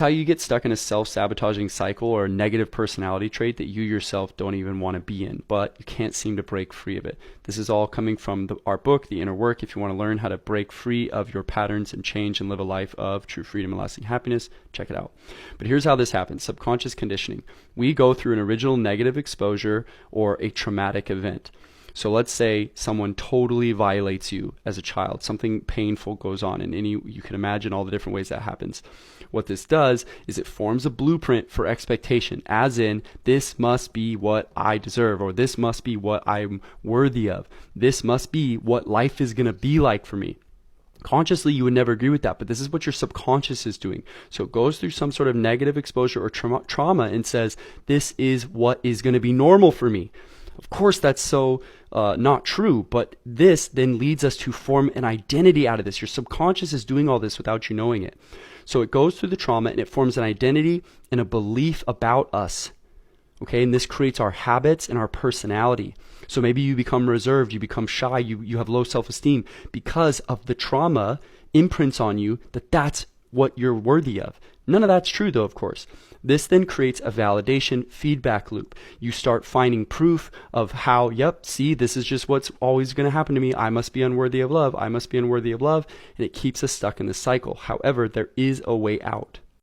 How you get stuck in a self-sabotaging cycle or a negative personality trait that you yourself don't even want to be in, but you can't seem to break free of it. This is all coming from our book, The Inner Work. If you want to learn how to break free of your patterns and change and live a life of true freedom and lasting happiness, check it out. But here's how this happens. Subconscious conditioning. We go through an original negative exposure or a traumatic event. So let's say someone totally violates you as a child. Something painful goes on, and you can imagine all the different ways that happens. What this does is it forms a blueprint for expectation, as in, this must be what I deserve, or this must be what I'm worthy of. This must be what life is going to be like for me. Consciously, you would never agree with that, but this is what your subconscious is doing. So it goes through some sort of negative exposure or trauma and says, this is what is going to be normal for me. Of course, that's so not true, but this then leads us to form an identity out of this. Your subconscious is doing all this without you knowing it. So it goes through the trauma and it forms an identity and a belief about us. Okay, and this creates our habits and our personality. So maybe you become reserved, you become shy, you have low self-esteem because of the trauma imprints on you that that's what you're worthy of. None of that's true though, of course. This then creates a validation feedback loop. You start finding proof of how, yep, see, this is just what's always going to happen to me. I must be unworthy of love. I must be unworthy of love. And it keeps us stuck in this cycle. However, there is a way out.